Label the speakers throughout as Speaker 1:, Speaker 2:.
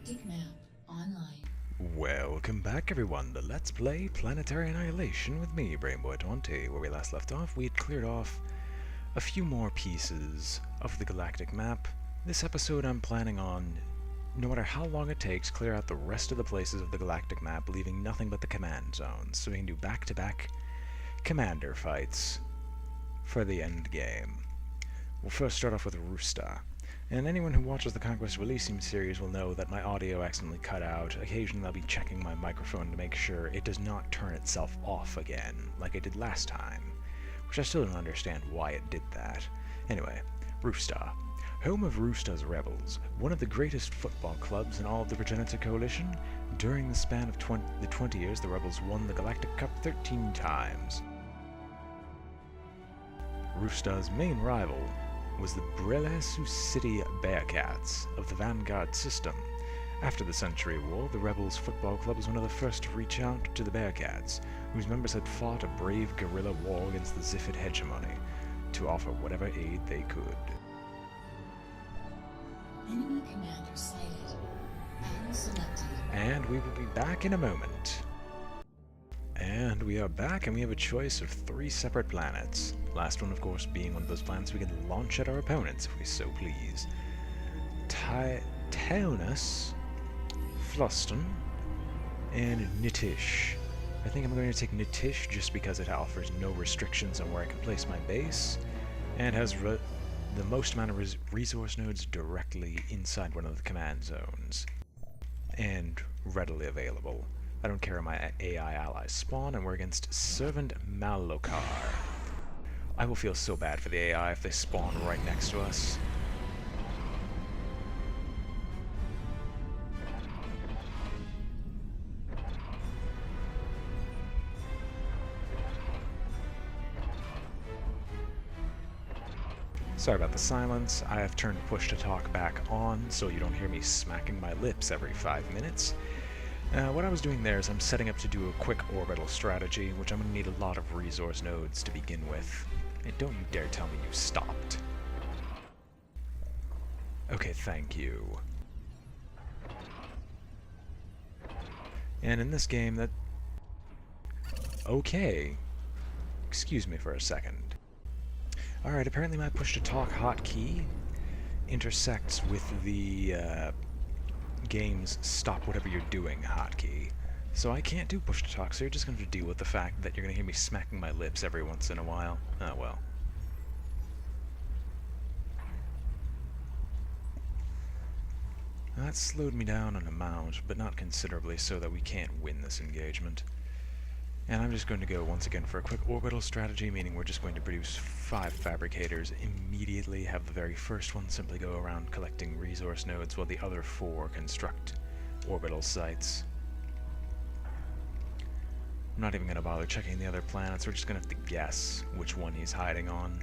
Speaker 1: Galactic map online.
Speaker 2: Welcome back everyone to Let's Play Planetary Annihilation with me, BrainBoy20. Where we last left off, we had cleared off a few more pieces of the galactic map. This episode I'm planning on, no matter how long it takes, clear out the rest of the places of the galactic map, leaving nothing but the command zones, so we can do back-to-back commander fights for the end game. We'll first start off with Rooster. And anyone who watches the Conquest Releasing series will know that my audio accidentally cut out. Occasionally I'll be checking my microphone to make sure it does not turn itself off again, like it did last time. Which I still don't understand why it did that. Anyway, Rooster. Home of Rooster's Rebels, one of the greatest football clubs in all of the Progenitor Coalition. During the span of the 20 years, the Rebels won the Galactic Cup 13 times. Rooster's main rival was the Brelesu City Bearcats of the Vanguard system. After the Century War, the Rebels Football Club was one of the first to reach out to the Bearcats, whose members had fought a brave guerrilla war against the Ziffid hegemony, to offer whatever aid they could.
Speaker 1: Enemy commander sighted. Battle selected.
Speaker 2: And we will be back in a moment. And we are back, and we have a choice of 3 separate planets. Last one, of course, being one of those planets we can launch at our opponents, if we so please. Taunus, Fluston, and Nitish. I think I'm going to take Nitish just because it offers no restrictions on where I can place my base, and has the most amount of resource nodes directly inside one of the command zones, and readily available. I don't care where my AI allies spawn, and we're against Servant Malokar. I will feel so bad for the AI if they spawn right next to us. Sorry about the silence. I have turned push to talk back on so you don't hear me smacking my lips every 5 minutes. What I was doing there is I'm setting up to do a quick orbital strategy, which I'm going to need a lot of resource nodes to begin with. And don't you dare tell me you stopped. Okay, thank you. And in this game that... Okay. Excuse me for a second. Alright, apparently my push-to-talk hotkey intersects with the game's stop whatever you're doing hotkey. So I can't do push-to-talk, so you're just going to have to deal with the fact that you're going to hear me smacking my lips every once in a while. Oh well. That slowed me down an amount, but not considerably so that we can't win this engagement. And I'm just going to go once again for a quick orbital strategy, meaning we're just going to produce 5 fabricators immediately, have the very first one simply go around collecting resource nodes, while the other 4 construct orbital sites. I'm not even going to bother checking the other planets, we're just going to have to guess which one he's hiding on.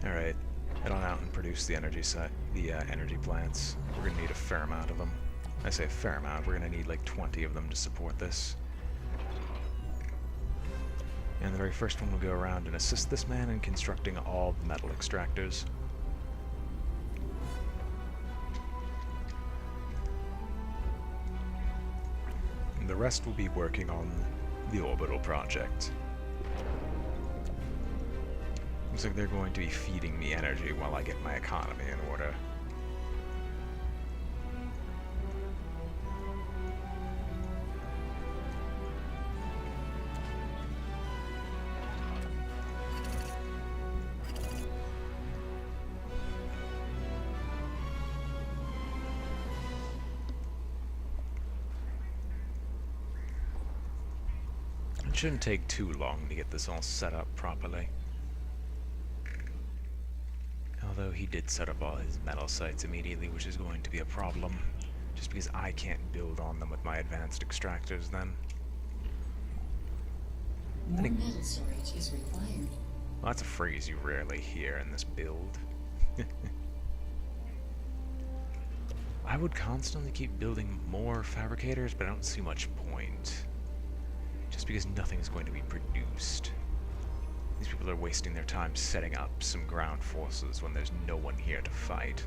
Speaker 2: Alright, head on out and produce the energy energy plants. We're going to need a fair amount of them. I say a fair amount, we're going to need like 20 of them to support this. And the very first one will go around and assist this man in constructing all the metal extractors. And the rest will be working on the orbital project. Looks like they're going to be feeding me energy while I get my economy in order. It shouldn't take too long to get this all set up properly. Although he did set up all his metal sites immediately, which is going to be a problem, just because I can't build on them with my advanced extractors then.
Speaker 1: More metal storage is required.
Speaker 2: Well, that's a phrase you rarely hear in this build. I would constantly keep building more fabricators, but I don't see much point. Just because nothing is going to be produced. These people are wasting their time setting up some ground forces when there's no one here to fight.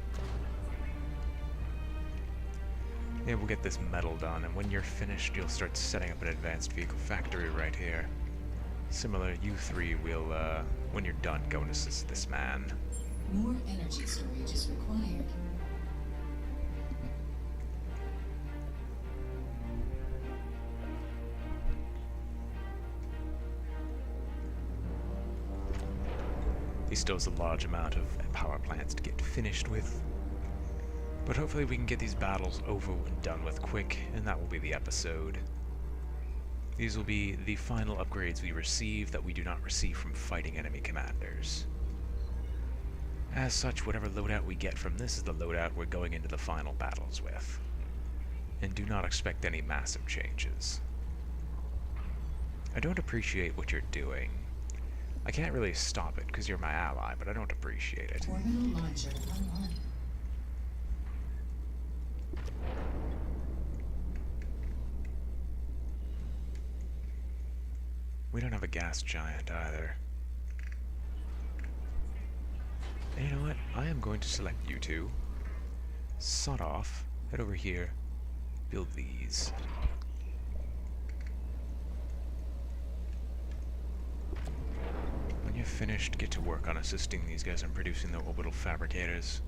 Speaker 2: Yeah, we'll get this metal done, and when you're finished, you'll start setting up an advanced vehicle factory right here. Similar, you three will, when you're done, go and assist this man.
Speaker 1: More energy storage is required.
Speaker 2: He still has a large amount of power plants to get finished with. But hopefully we can get these battles over and done with quick, and that will be the episode. These will be the final upgrades we receive that we do not receive from fighting enemy commanders. As such, whatever loadout we get from this is the loadout we're going into the final battles with. And do not expect any massive changes. I don't appreciate what you're doing. I can't really stop it because you're my ally, but I don't appreciate it.
Speaker 1: Orbital launcher online.
Speaker 2: We don't have a gas giant either. And you know what? I am going to select you two. Sod off. Head over here. Build these. When you're finished, get to work on assisting these guys in producing the orbital fabricators.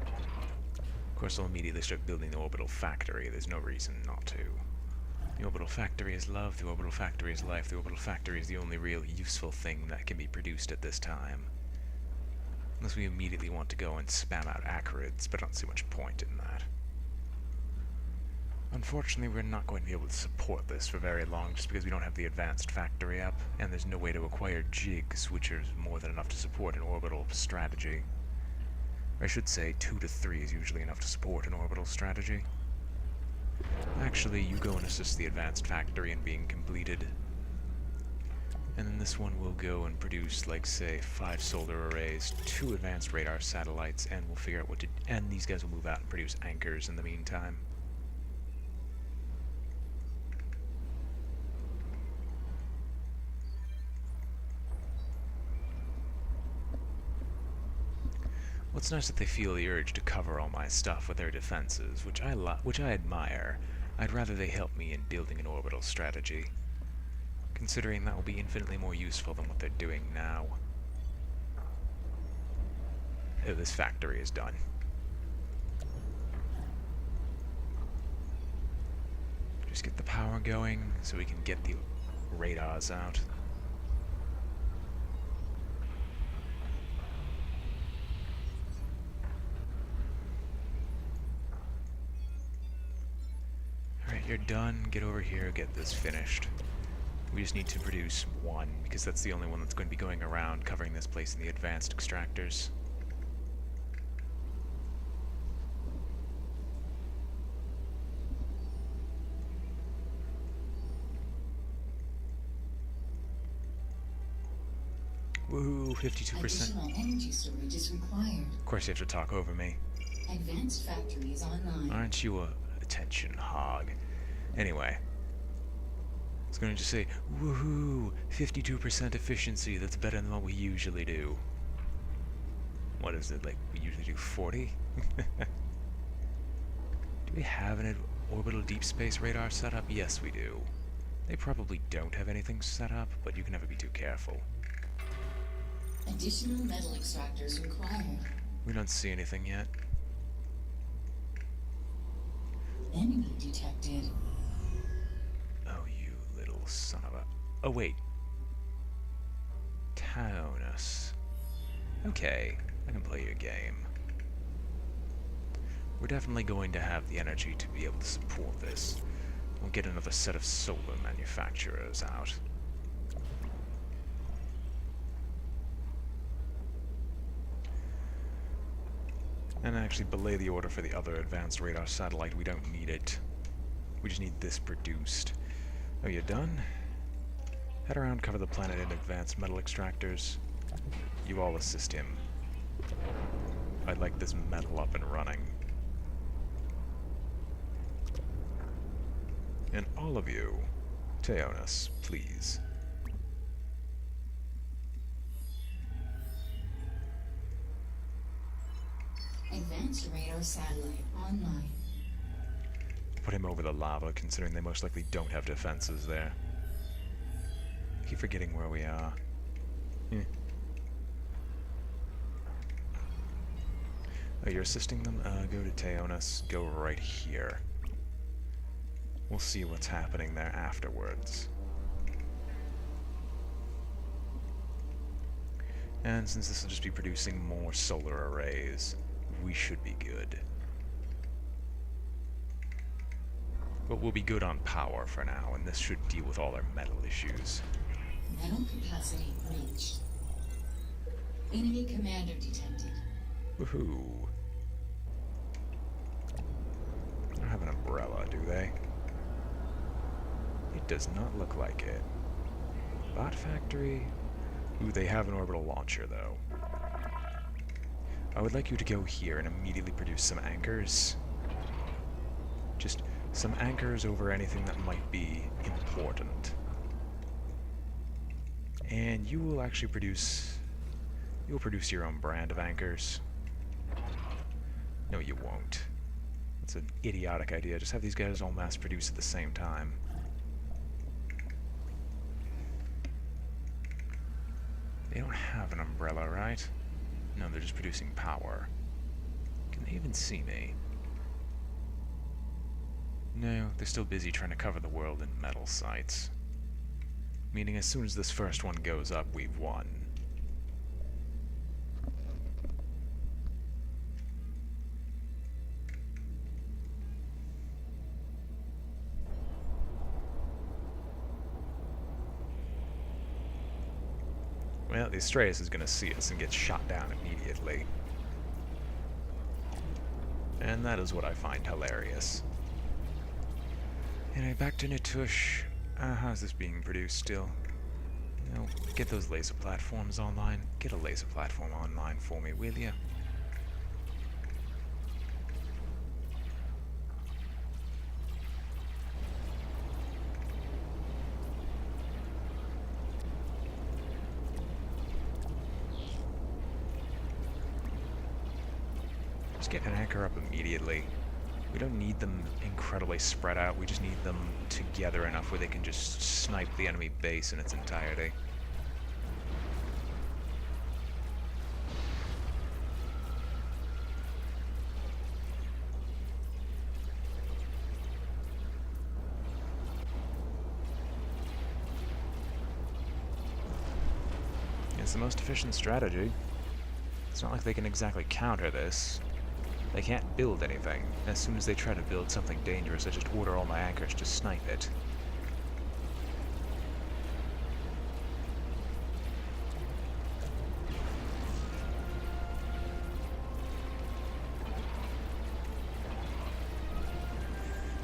Speaker 2: Of course, I'll immediately start building the orbital factory. There's no reason not to. The orbital factory is love, the orbital factory is life, the orbital factory is the only real useful thing that can be produced at this time. Unless we immediately want to go and spam out acarids, but I don't see much point in that. Unfortunately, we're not going to be able to support this for very long just because we don't have the advanced factory up, and there's no way to acquire jigs, which are more than enough to support an orbital strategy. I should say 2 to 3 is usually enough to support an orbital strategy. Actually, you go and assist the advanced factory in being completed. And then this one will go and produce, like, say, 5 solar arrays, 2 advanced radar satellites, and we'll figure out what to... And these guys will move out and produce anchors in the meantime. Well, it's nice that they feel the urge to cover all my stuff with their defenses, which I admire. I'd rather they help me in building an orbital strategy, considering that will be infinitely more useful than what they're doing now. Oh, this factory is done. Just get the power going so we can get the radars out. Alright, you're done. Get over here, get this finished. We just need to produce 1, because that's the only one that's going to be going around covering this place in the advanced extractors. Woohoo, 52%.
Speaker 1: Additional energy storage is required.
Speaker 2: Of course you have to talk over me.
Speaker 1: Advanced factory is online.
Speaker 2: Aren't you a attention hog? Anyway. I was going to just say, woohoo, 52% efficiency, that's better than what we usually do. What is it, like, we usually do 40? Do we have an orbital deep space radar set up? Yes, we do. They probably don't have anything set up, but you can never be too careful.
Speaker 1: Additional metal extractors required.
Speaker 2: We don't see anything yet.
Speaker 1: Enemy detected.
Speaker 2: Oh, you little son of a... Oh, wait. Taunus. Okay, I can play your game. We're definitely going to have the energy to be able to support this. We'll get another set of solar manufacturers out. And actually belay the order for the other advanced radar satellite. We don't need it. We just need this produced. Oh, you done? Head around, cover the planet in advanced metal extractors. you all assist him. I'd like this metal up and running. And all of you, Teonis, please.
Speaker 1: Advanced radar satellite online.
Speaker 2: Put him over the lava, considering they most likely don't have defenses there. I keep forgetting where we are. Oh, you're assisting them? Go to Teonis. Go right here. We'll see what's happening there afterwards. And since this will just be producing more solar arrays, we should be good. But we'll be good on power for now, and this should deal with all our metal issues.
Speaker 1: Metal capacity reached. Enemy commander detected.
Speaker 2: Woohoo. They don't have an umbrella, do they? It does not look like it. Bot factory? Ooh, they have an orbital launcher, though. I would like you to go here and immediately produce some anchors. Just some anchors over anything that might be important. And you will actually produce... You'll produce your own brand of anchors. No, you won't. That's an idiotic idea. Just have these guys all mass produce at the same time. They don't have an umbrella, right? No, they're just producing power. Can they even see me? No, they're still busy trying to cover the world in metal sites. Meaning as soon as this first one goes up, we've won. Well, the Astraeus is going to see us and get shot down immediately. And that is what I find hilarious. Anyway, back to Natush. How's this being produced still? You know, get those laser platforms online. Get a laser platform online for me, will ya? Just get an anchor up immediately. We don't need them incredibly spread out, we just need them together enough where they can just snipe the enemy base in its entirety. It's the most efficient strategy. It's not like they can exactly counter this. They can't build anything. As soon as they try to build something dangerous, I just order all my anchors to snipe it.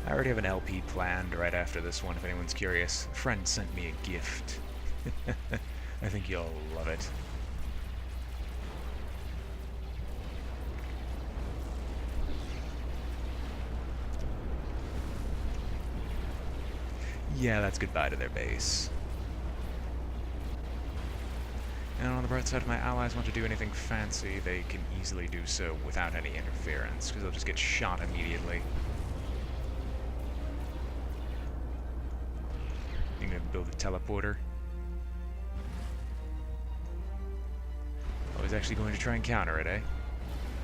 Speaker 2: I already have an LP planned right after this one, if anyone's curious. A friend sent me a gift. I think you'll love it. Yeah, that's goodbye to their base. And on the bright side, if my allies want to do anything fancy, they can easily do so without any interference, because they'll just get shot immediately. You gonna build a teleporter? Oh, he's actually going to try and counter it, eh?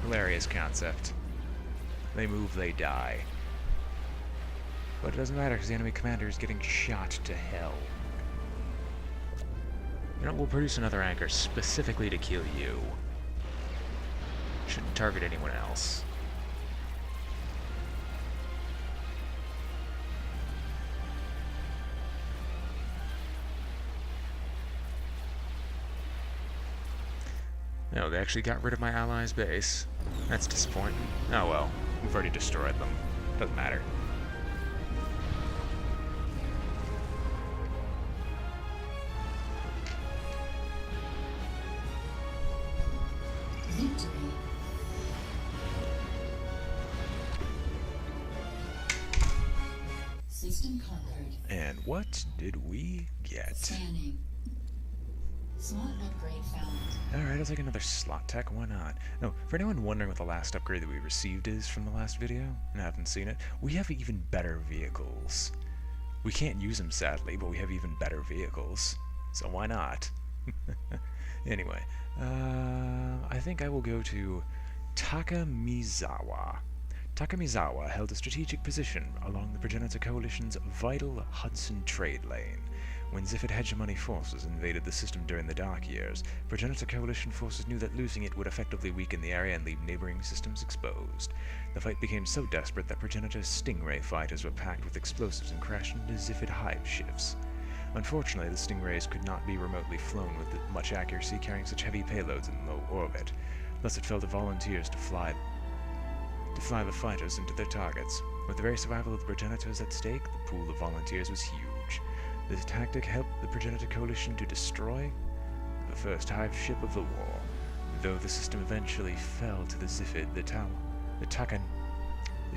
Speaker 2: Hilarious concept. They move, they die. But it doesn't matter, because the enemy commander is getting shot to hell. You know, we'll produce another anchor specifically to kill you. Shouldn't target anyone else. No, they actually got rid of my allies' base. That's disappointing. Oh well, we've already destroyed them. Doesn't matter.
Speaker 1: System conquered.
Speaker 2: And what did we get?
Speaker 1: Scanning. Slot upgrade found.
Speaker 2: Alright, I'll take another slot tech, why not? No, for anyone wondering what the last upgrade that we received is from the last video, and haven't seen it, we have even better vehicles. We can't use them, sadly, but we have even better vehicles. So why not? Anyway, I think I will go to Takamizawa. Takamizawa held a strategic position along the Progenitor Coalition's vital Hudson trade lane. When Ziffid hegemony forces invaded the system during the Dark Years, Progenitor Coalition forces knew that losing it would effectively weaken the area and leave neighboring systems exposed. The fight became so desperate that Progenitor's Stingray fighters were packed with explosives and crashed into Ziffid hive shifts. Unfortunately, the Stingrays could not be remotely flown with much accuracy, carrying such heavy payloads in low orbit. Thus it fell to volunteers to fly the fighters into their targets. With the very survival of the progenitors at stake, the pool of volunteers was huge. This tactic helped the Progenitor Coalition to destroy the first hive ship of the war. Though the system eventually fell to the Ziffid, the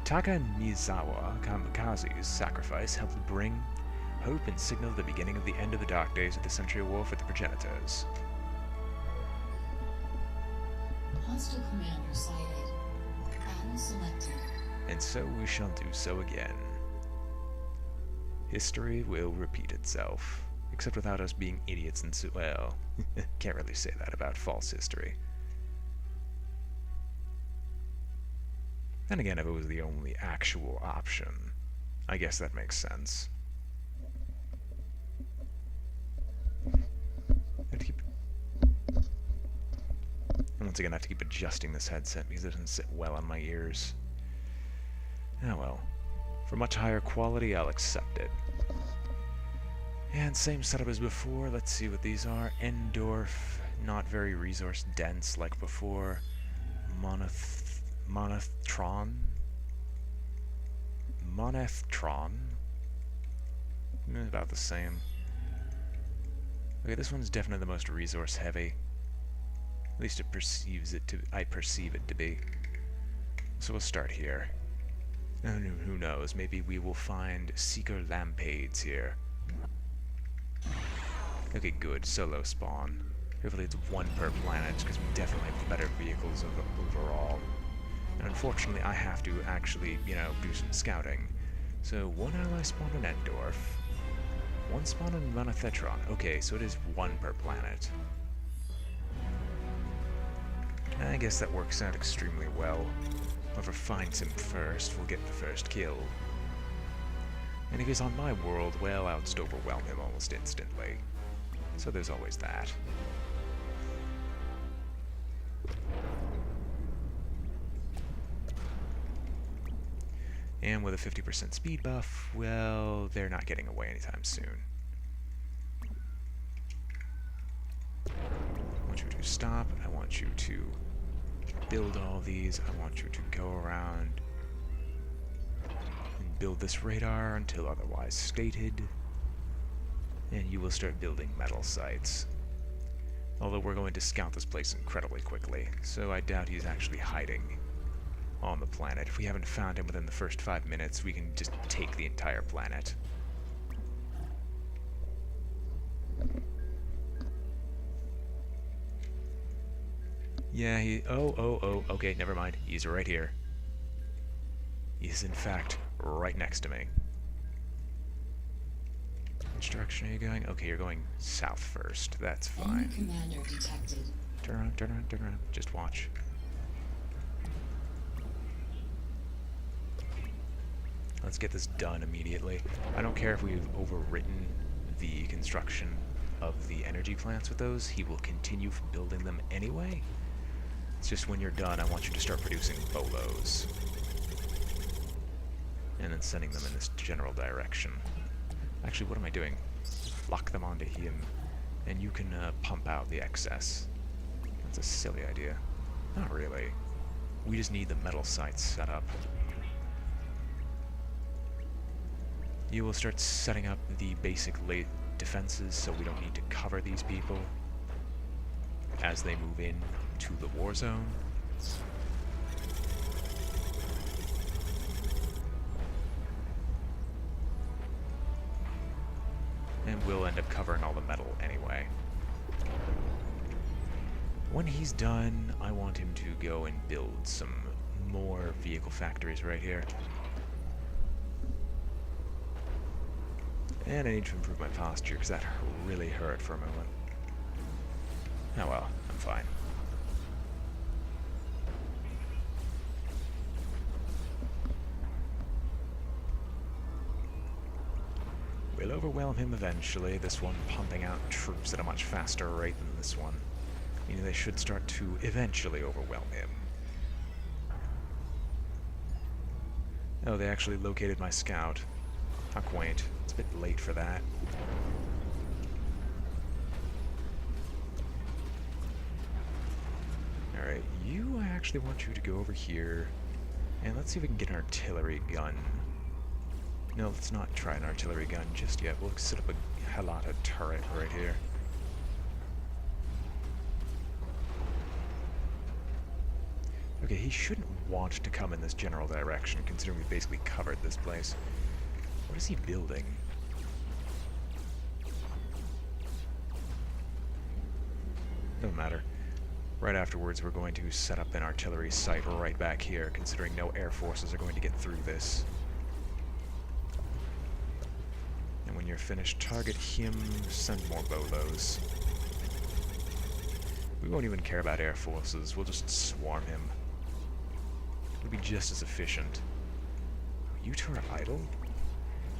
Speaker 2: Takamizawa Kamikaze's sacrifice helped bring hope and signal the beginning of the end of the dark days of the Century War for the Progenitors.
Speaker 1: Hostile commander sighted. Battle selected.
Speaker 2: And so we shall do so again. History will repeat itself, except without us being idiots and well, can't really say that about false history. Then again, if it was the only actual option, I guess that makes sense. Once again, I have to keep adjusting this headset because it doesn't sit well on my ears. Ah well. For much higher quality, I'll accept it. And same setup as before. Let's see what these are. Endorf, not very resource dense like before. Monetron. About the same. Okay, this one's definitely the most resource heavy. At least I perceive it to be. So we'll start here. And who knows, maybe we will find Seeker Lampades here. Okay, good, solo spawn. Hopefully it's one per planet, because we definitely have the better vehicles overall. And unfortunately, I have to actually, do some scouting. So, one ally spawned in Endorf. One spawned in Monethetron. Okay, so it is one per planet. I guess that works out extremely well. Whoever finds him first will get the first kill. And if he's on my world, well, I'll just overwhelm him almost instantly. So there's always that. And with a 50% speed buff, well, they're not getting away anytime soon. I want you to stop. I want you to build all these. I want you to go around and build this radar until otherwise stated. And you will start building metal sites. Although we're going to scout this place incredibly quickly, so I doubt he's actually hiding on the planet. If we haven't found him within the first 5 minutes, we can just take the entire planet. Yeah, okay, never mind. He's right here. He's in fact right next to me. Which direction are you going? Okay, you're going south first. That's fine.
Speaker 1: Commander detected.
Speaker 2: Turn around, turn around, turn around. Just watch. Let's get this done immediately. I don't care if we've overwritten the construction of the energy plants with those. He will continue building them anyway. It's just when you're done, I want you to start producing bolos. And then sending them in this general direction. Actually, what am I doing? Lock them onto him, and you can pump out the excess. That's a silly idea. Not really. We just need the metal sites set up. You will start setting up the basic late defenses so we don't need to cover these people as they move in to the war zone. And we'll end up covering all the metal anyway. When he's done, I want him to go and build some more vehicle factories right here. And I need to improve my posture, because that really hurt for a moment. Oh well, I'm fine. We'll overwhelm him eventually, this one pumping out troops at a much faster rate than this one. Meaning they should start to eventually overwhelm him. Oh, they actually located my scout. How quaint. It's a bit late for that. Alright, I actually want you to go over here, and let's see if we can get an artillery gun. No, let's not try an artillery gun just yet. We'll set up a Halata turret right here. Okay, he shouldn't want to come in this general direction, considering we basically covered this place. What is he building? Doesn't matter. Right afterwards, we're going to set up an artillery site right back here, considering no air forces are going to get through this. And when you're finished, target him, send more bolos. We won't even care about air forces, we'll just swarm him. It'll be just as efficient. You two are idle?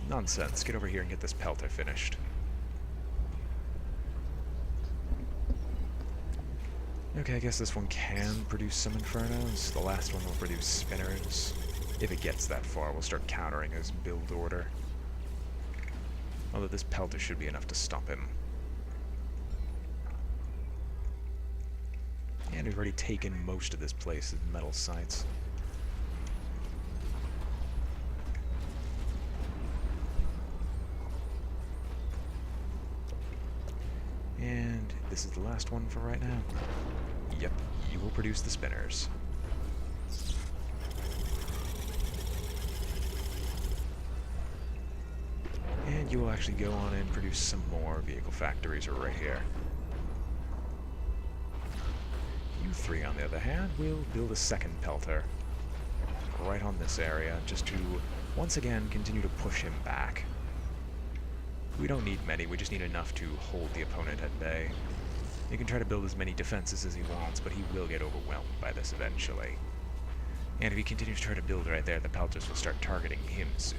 Speaker 2: Nonsense, get over here and get this pelter finished. Okay, I guess this one can produce some infernos. The last one will produce spinners. If it gets that far, we'll start countering his build order. Although this pelter should be enough to stop him. And we've already taken most of this place's metal sites. And this is the last one for right now. Yep, you will produce the spinners. And you will actually go on and produce some more vehicle factories right here. You three, on the other hand, will build a second pelter right on this area, just to, once again, continue to push him back. We don't need many, we just need enough to hold the opponent at bay. He can try to build as many defenses as he wants, but he will get overwhelmed by this eventually. And if he continues to try to build right there, the pelters will start targeting him soon.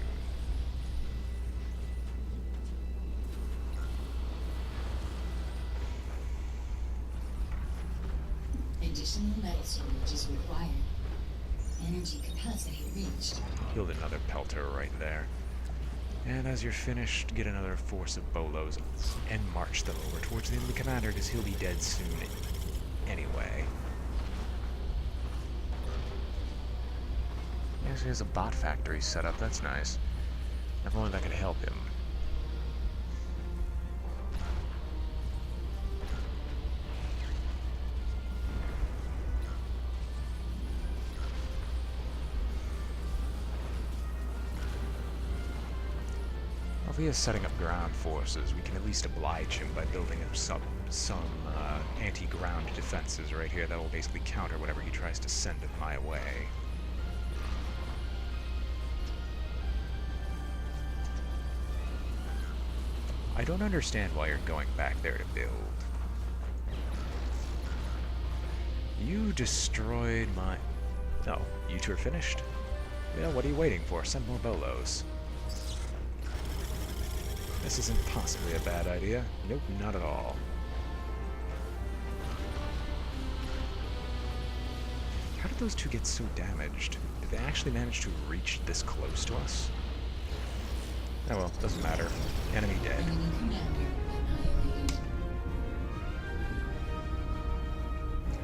Speaker 1: Additional metal storage is required. Energy capacity reached.
Speaker 2: Build another pelter right there. And as you're finished, get another force of bolos and march them over towards the enemy commander, because he'll be dead soon anyway. Yes, he has a bot factory set up, that's nice. If only that could help him. If he is setting up ground forces, we can at least oblige him by building up some anti-ground defenses right here that will basically counter whatever he tries to send in my way. I don't understand why you're going back there to build. You destroyed my... Oh, you two are finished? Well, what are you waiting for? Send more bolos. This isn't possibly a bad idea. Nope, not at all. How did those two get so damaged? Did they actually manage to reach this close to us? Oh well, doesn't matter. Enemy dead.
Speaker 1: Enemy commander annihilated.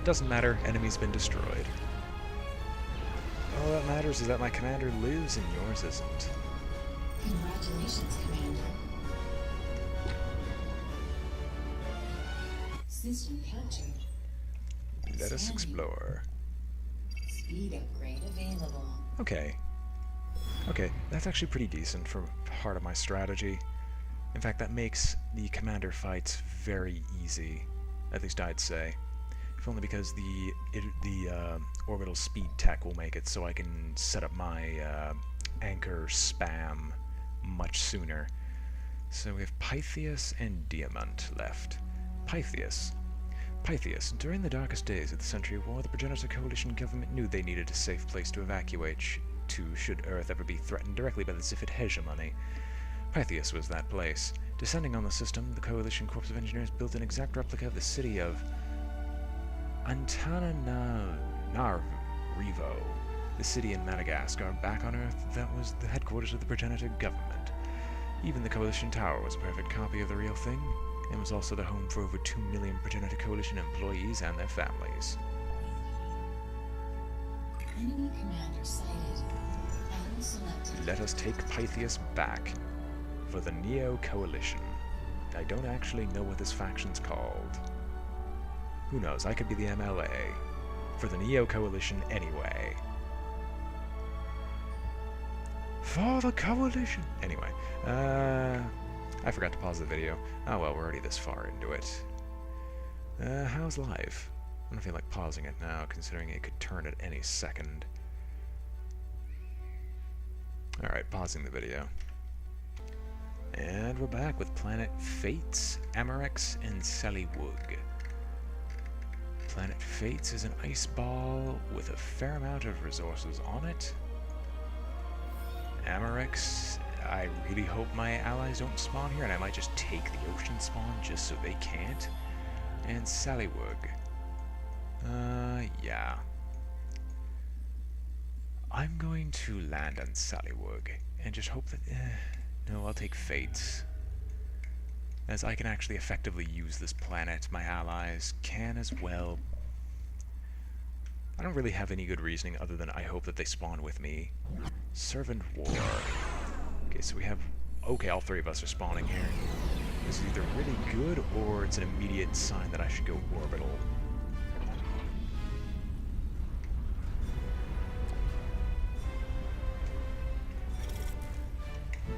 Speaker 2: Doesn't matter, enemy's been destroyed. All that matters is that my commander lives and yours isn't.
Speaker 1: Congratulations, Commander. System captured.
Speaker 2: Let us explore.
Speaker 1: Speed upgrade available.
Speaker 2: Okay. Okay, that's actually pretty decent for part of my strategy. In fact, that makes the commander fights very easy, at least I'd say. If only because the orbital speed tech will make it so I can set up my anchor spam much sooner. So we have Pythias and Diamant left. Pythias. Pythias, during the darkest days of the Century War, the Progenitor Coalition government knew they needed a safe place to evacuate to should Earth ever be threatened directly by the Zifid hegemony. Pythias was that place. Descending on the system, the Coalition Corps of Engineers built an exact replica of the city of Antananarivo, the city in Madagascar. Back on Earth, that was the headquarters of the Progenitor government. Even the Coalition Tower was a perfect copy of the real thing, and was also the home for over 2 million Progenitor Coalition employees and their families.
Speaker 1: Enemy commander sighted. Battle selected.
Speaker 2: Let us take Pythias back for the Neo Coalition. I don't actually know what this faction's called. Who knows, I could be the MLA. For the Neo Coalition anyway. For the Coalition! Anyway, I forgot to pause the video. Oh well, we're already this far into it. How's life? I don't feel like pausing it now, considering it could turn at any second. Alright, pausing the video. And we're back with Planet Fates, Amarex, and Saliwog. Planet Fates is an ice ball with a fair amount of resources on it. Amarex, I really hope my allies don't spawn here, and I might just take the ocean spawn just so they can't. And Saliwog. Yeah. I'm going to land on Saliwog and just hope that... no, I'll take Fates. As I can actually effectively use this planet, my allies can as well. I don't really have any good reasoning other than I hope that they spawn with me. Servant War. Okay, so we have... Okay, all three of us are spawning here. This is either really good or it's an immediate sign that I should go orbital.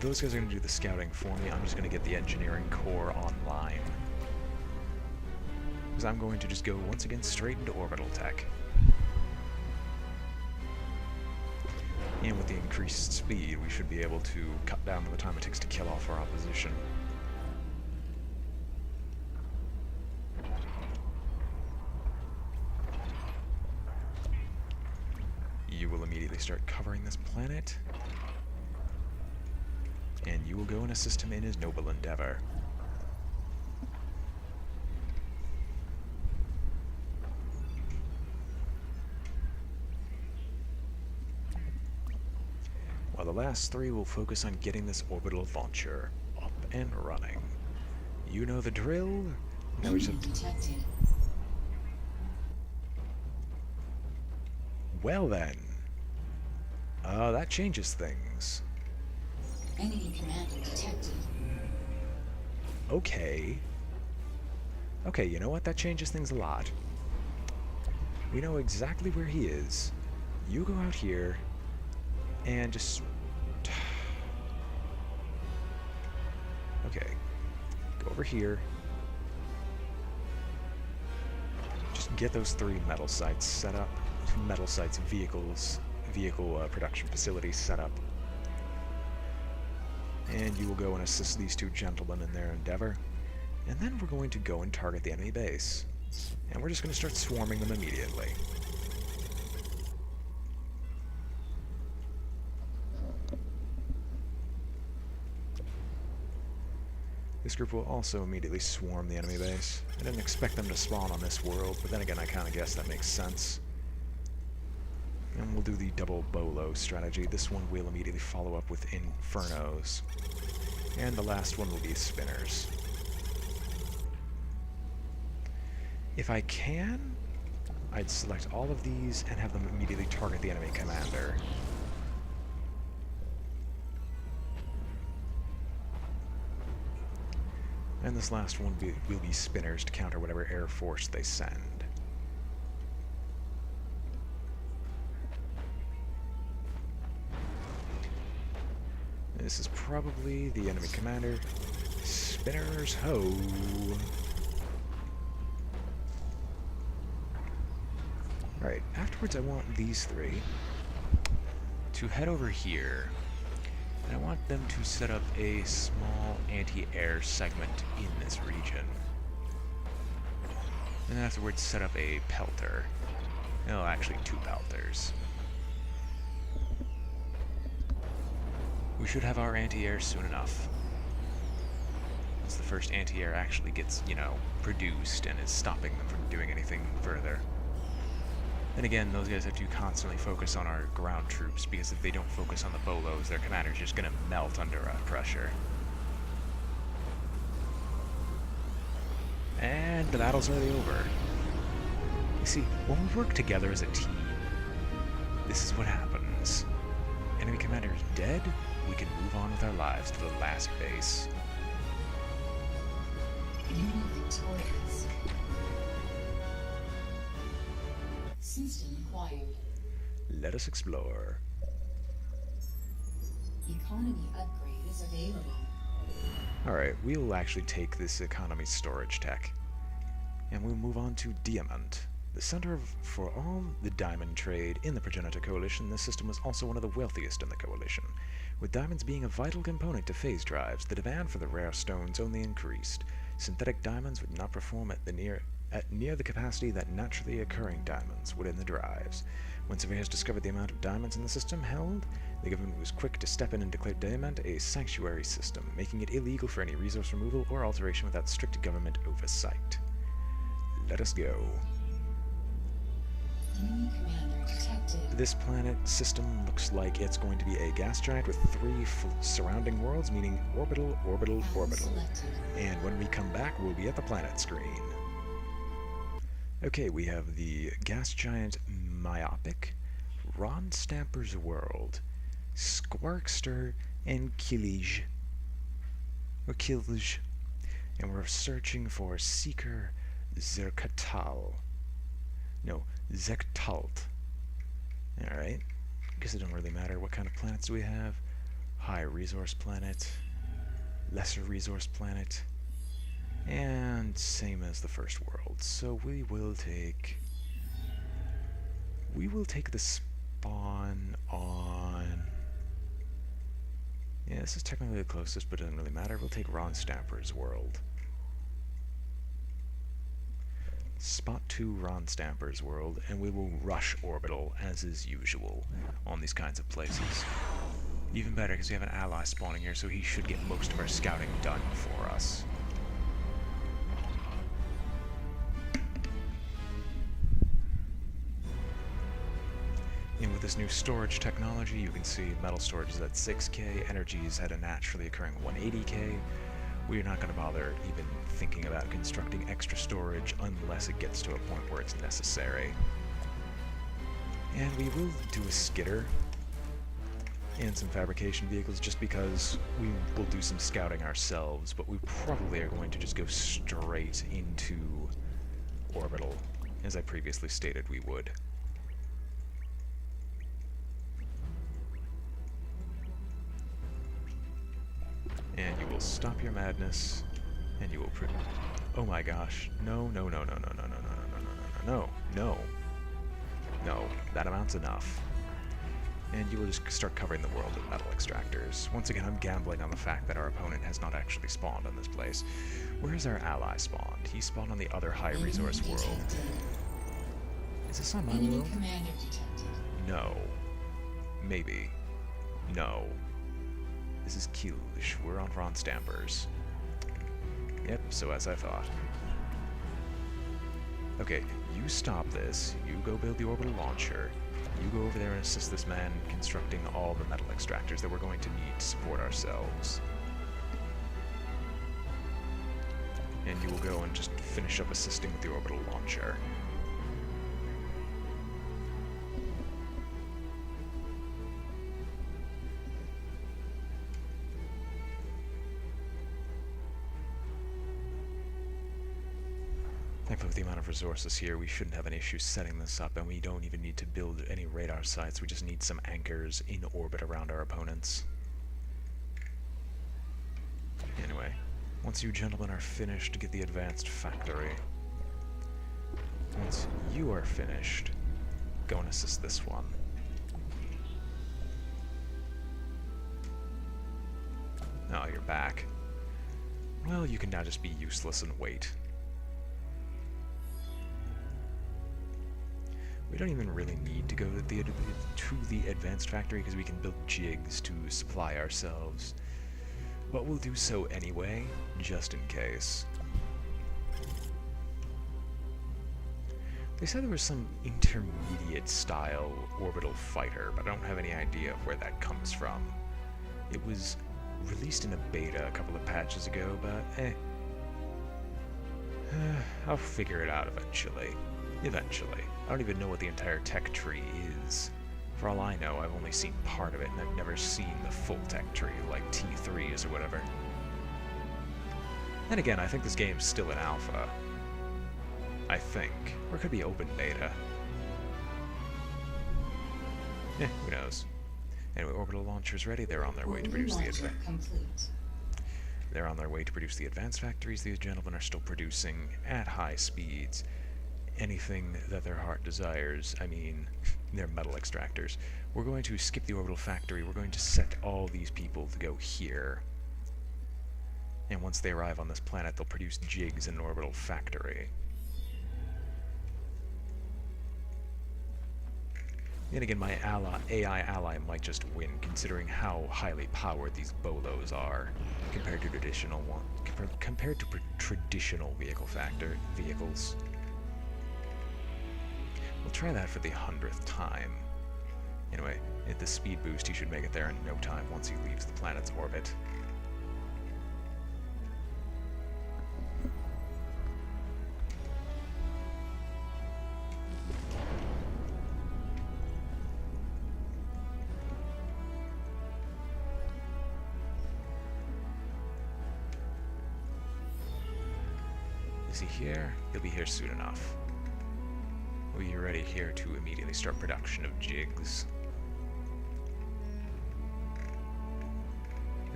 Speaker 2: Those guys are going to do the scouting for me. I'm just going to get the engineering core online. Because I'm going to just go once again straight into orbital tech. And with the increased speed, we should be able to cut down on the time it takes to kill off our opposition. You will immediately start covering this planet. And you will go and assist him in his noble endeavor. While the last three will focus on getting this orbital launcher up and running. You know the drill? Now we just have to...
Speaker 1: Detected.
Speaker 2: Well then. That changes things.
Speaker 1: Enemy commander detected.
Speaker 2: Okay. Okay, you know what? That changes things a lot. We know exactly where he is. You go out here and just... Okay. Go over here. Just get those 3 metal sites set up. Metal sites, vehicle production facilities set up. And you will go and assist these 2 gentlemen in their endeavor. And then we're going to go and target the enemy base. And we're just going to start swarming them immediately. This group will also immediately swarm the enemy base. I didn't expect them to spawn on this world, but then again I kind of guess that makes sense. And we'll do the double bolo strategy. This one will immediately follow up with Infernos. And the last one will be Spinners. If I can, I'd select all of these and have them immediately target the enemy commander. And this last one will be Spinners to counter whatever air force they send. This is probably the enemy commander. Spinners ho! Alright, afterwards I want these three to head over here. And I want them to set up a small anti-air segment in this region. And then afterwards set up a pelter. No, actually 2 pelters. We should have our anti-air soon enough. Once the first anti-air actually gets, you know, produced and is stopping them from doing anything further. Then again, those guys have to constantly focus on our ground troops, because if they don't focus on the bolos, their commander's just gonna melt under pressure. And the battle's already over. You see, when we work together as a team, this is what happens. Enemy commander is dead, we can move on with our lives to the last base.
Speaker 1: Enemy victorious. System acquired.
Speaker 2: Let us explore.
Speaker 1: Economy upgrade is available.
Speaker 2: Alright, we'll actually take this economy storage tech. And we'll move on to Diamond. The center for all the diamond trade in the Progenitor Coalition, this system was also one of the wealthiest in the Coalition. With diamonds being a vital component to phase drives, the demand for the rare stones only increased. Synthetic diamonds would not perform at near the capacity that naturally occurring diamonds would in the drives. When surveyors discovered the amount of diamonds in the system held, the government was quick to step in and declare Diamond a sanctuary system, making it illegal for any resource removal or alteration without strict government oversight. Let us go.
Speaker 1: Enemy commander detected.
Speaker 2: This planet system looks like it's going to be a gas giant with 3 surrounding worlds, meaning orbital, orbital, orbital.
Speaker 1: Selected.
Speaker 2: And when we come back, we'll be at the planet screen. Okay, we have the gas giant Myopic, Ron Stamper's World, Squarkster, and Kilij. Or Kilj. And we're searching for Seeker Zerkatal. No, Zektalt. Alright. Guess it doesn't really matter. What kind of planets do we have? High resource planet, lesser resource planet, and same as the first world. So we will take the spawn on. Yeah, this is technically the closest, but it doesn't really matter. We'll take Ron Stamper's World. Spot 2 Ron Stamper's World, and we will rush orbital as is usual on these kinds of places. Even better, because we have an ally spawning here, so he should get most of our scouting done for us. And with this new storage technology, you can see metal storage is at 6k, energy is at a naturally occurring 180k. We're not going to bother even thinking about constructing extra storage unless it gets to a point where it's necessary. And we will do a skitter and some fabrication vehicles just because we will do some scouting ourselves, but we probably are going to just go straight into orbital, as I previously stated we would. And you will stop your madness, and you will oh my gosh. No, no, no, no, no, no, no, no, no, no, no, no, no, that amount's enough. And you will just start covering the world with metal extractors. Once again, I'm gambling on the fact that our opponent has not actually spawned on this place. Where is our ally spawned? He spawned on the other high-resource world. Is this on my
Speaker 1: Enemy
Speaker 2: world?
Speaker 1: commander detected.
Speaker 2: No. Maybe. No. This is Kilj. We're on Ron Stamper's. Yep, so as I thought. Okay, you stop this. You go build the orbital launcher. You go over there and assist this man constructing all the metal extractors that we're going to need to support ourselves. And you will go and just finish up assisting with the orbital launcher. Thankfully, with the amount of resources here, we shouldn't have any issues setting this up, and we don't even need to build any radar sites. We just need some anchors in orbit around our opponents. Anyway, Once you gentlemen are finished, get the advanced factory. Once you are finished, go and assist this one. Oh, you're back. Well, you can now just be useless and wait. We don't even really need to go to the advanced factory because we can build jigs to supply ourselves. But we'll do so anyway, just in case. They said there was some intermediate style orbital fighter, but I don't have any idea of where that comes from. It was released in a beta a couple of patches ago, but I'll figure it out eventually. Eventually. I don't even know what the entire tech tree is. For all I know, I've only seen part of it, and I've never seen the full tech tree, like T3s or whatever. Then again, I think this game's still in alpha. I think. Or it could be open beta. Who knows. Anyway, orbital launcher's ready. They're on their way to produce the They're on their way to produce the advanced factories. These gentlemen are still producing at high speeds anything that their heart desires. I mean, they're metal extractors. We're going to skip the orbital factory. We're going to set all these people to go here. And once they arrive on this planet, they'll produce jigs in an orbital factory. And again, my AI ally might just win, considering how highly powered these bolos are compared to traditional traditional vehicles. We'll try that for the 100th time. Anyway, at the speed boost, he should make it there in no time once he leaves the planet's orbit. Is he here? He'll be here soon enough. We'll be ready here to immediately start production of jigs.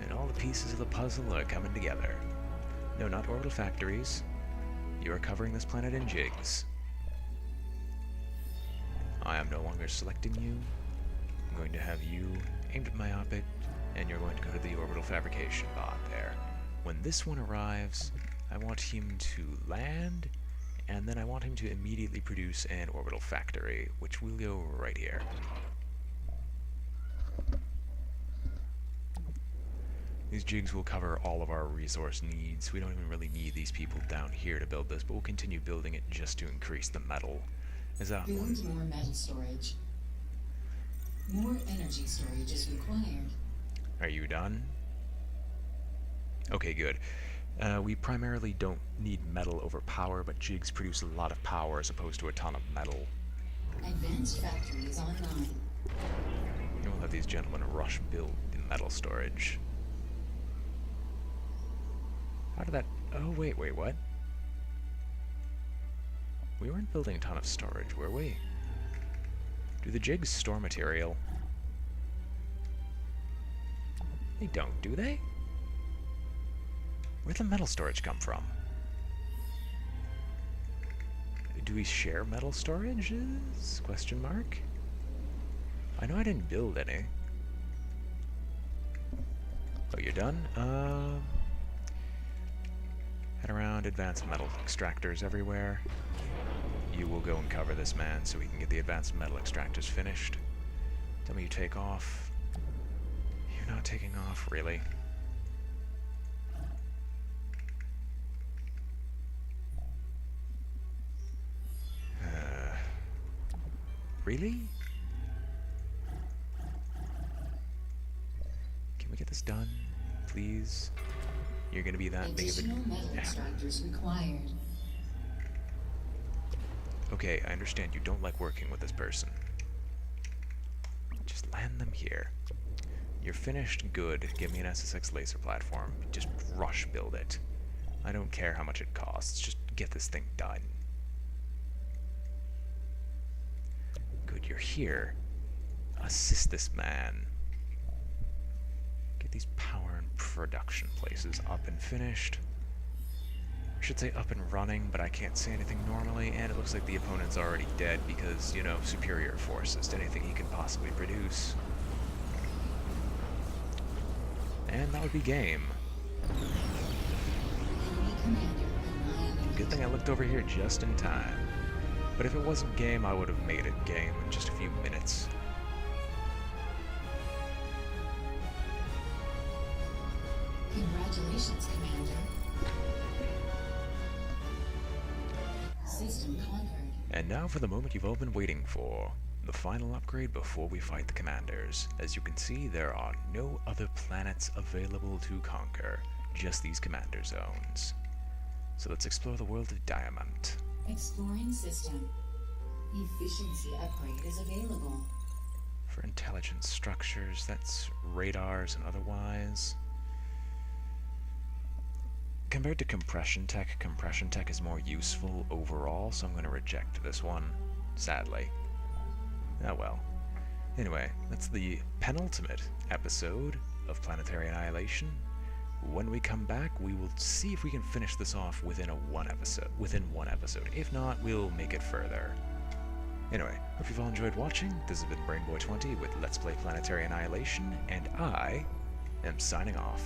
Speaker 2: And all the pieces of the puzzle are coming together. No, not orbital factories. You are covering this planet in jigs. I am no longer selecting you. I'm going to have you aimed at my orbit, and you're going to go to the orbital fabrication pod there. When this one arrives, I want him to land, and then I want him to immediately produce an orbital factory, which will go right here. These jigs will cover all of our resource needs. We don't even really need these people down here to build this, but we'll continue building it just to increase the metal. Is that one?
Speaker 1: Build more metal storage. More energy storage is required.
Speaker 2: Are you done? Okay, good. We primarily don't need metal over power, but jigs produce a lot of power as opposed to a ton of metal.
Speaker 1: Advanced factory is online.
Speaker 2: And we'll have these gentlemen rush build the metal storage. How did that... Oh, wait, what? We weren't building a ton of storage, were we? Do the jigs store material? They don't, do they? Where'd the metal storage come from? Do we share metal storages? Question mark? I know I didn't build any. Oh, you're done? Head around, advanced metal extractors everywhere. You will go and cover this man so we can get the advanced metal extractors finished. Tell me you take off. You're not taking off, really. Really? Can we get this done, please? You're gonna be that big of a...
Speaker 1: Additional metal extractors required.
Speaker 2: Okay, I understand you don't like working with this person. Just land them here. You're finished, good. Give me an SSX laser platform. Just rush build it. I don't care how much it costs, just get this thing done. Good, you're here. Assist this man. Get these power and production places up and finished. I should say up and running, but I can't say anything normally, and it looks like the opponent's already dead because, you know, superior forces to anything he can possibly produce. And that would be game.
Speaker 1: Enemy commander annihilated.
Speaker 2: Good thing I looked over here just in time. But if it wasn't game, I would have made it game in just a few minutes.
Speaker 1: Congratulations, Commander. System conquered.
Speaker 2: And now for the moment you've all been waiting for. The final upgrade before we fight the commanders. As you can see, there are no other planets available to conquer, just these commander zones. So let's explore the world of Diamond.
Speaker 1: Exploring system. Efficiency upgrade is available.
Speaker 2: For intelligence structures, that's radars and otherwise. Compared to compression tech is more useful overall, so I'm going to reject this one, sadly. Oh well. Anyway, that's the penultimate episode of Planetary Annihilation. When we come back, we will see if we can finish this off within one episode. If not, we'll make it further. Anyway, hope you've all enjoyed watching. This has been BrainBoy 20 with Let's Play Planetary Annihilation, and I am signing off.